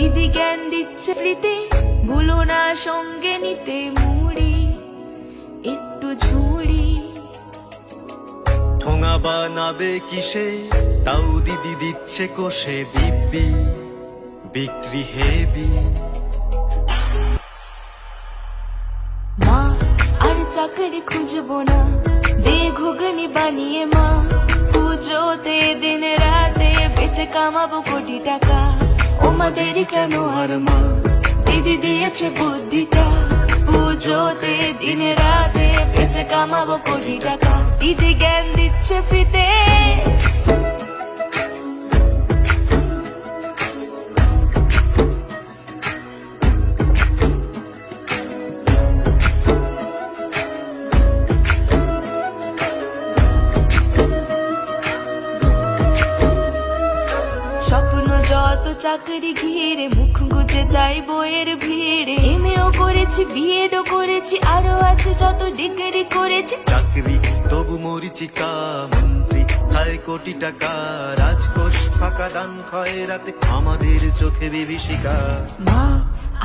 দিদি জ্ঞান দিচ্ছে ফ্রিতে, ভুলো না সঙ্গে নিতে মুড়ি একটু ঝুড়ি। ঠোঙা বানাবে কিসে, তাও দিদি দিচ্ছে কোষে দিব্যি, বিক্রি হেবি। মা আর চাকরি খুঁজবো না, দে ঘুগনি বানিয়ে মা। পুজোতে দিন রাতে বেচে কামাবো কোটি টাকা। ও মা দেরি কেন আর মা, দিদি দিয়েছে বুদ্ধিটা। পুজোতে দিন রাতে বেচে কামাবো কোটি টাকা। দিদি জ্ঞান দিচ্ছে ফ্রিতে। স্বপ্ন যত চাকরি ঘিরে, মুখ গুজে তাই বইয়ের ভিড়ে। এমএও করেছি, বিএডও করেছি, আরো আছে যত ডিগ্রি করেছি। চাকরি তবু মরিচিকা, মন্ত্রী খায় কোটি টাকা। রাজকোষ ফাঁকা, দান খয়রাতে আমাদের চোখে বিভীষিকা। মা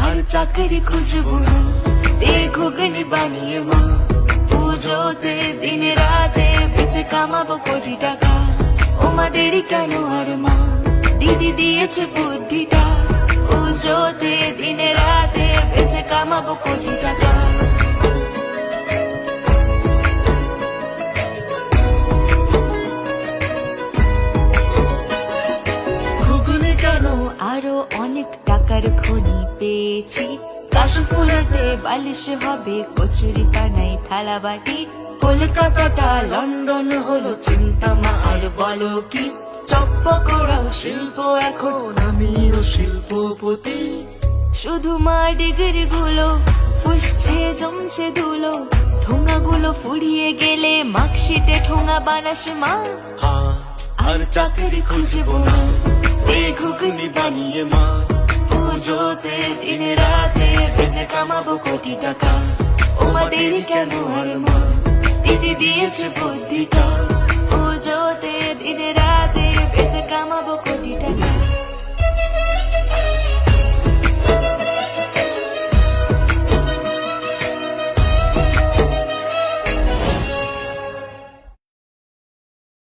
আর চাকরি খুঁজবো না, দে ঘুগনি বানিয়ে মা। পুজোতে দিন রাতে বেচে কামাবো কোটি টাকা। ও মা দেরি কেন আর মা, দিদি দিয়েছে বুদ্ধিটা। পুজোতে দিন রাতে বেচে কামাবো কোটি টাকা। ঘুগনি কেন, আরো অনেক টাকার খনি পেয়েছি। কাশু ফুলেতে বালিশ হবে, কচুরি পানাই থালা বাটি। কলকাতাটা লন্ডন হলো চিন্তা মা, আর বলো কি। চপ্পকড়াও শিল্প এখন, আমিও শিল্পপতি। শুধু মা ডিগ্রি গুলো ফুসছে জমছে ধুলো। ঠোঙা গুলো ফুরিয়ে গেলে মার্কশিটে ঠোঙা বানাস মা। হ্যাঁ আর চাকরি খুঁজবো না, এই ঘুগনি বানিয়ে মা। পুজোতে দিন রাতে বেচে কামাবো কোটি টাকা। ও মা দেরি কেন আর মা, দিদি দিয়েছে বুদ্ধিটা। পুজোতে দিন রাতে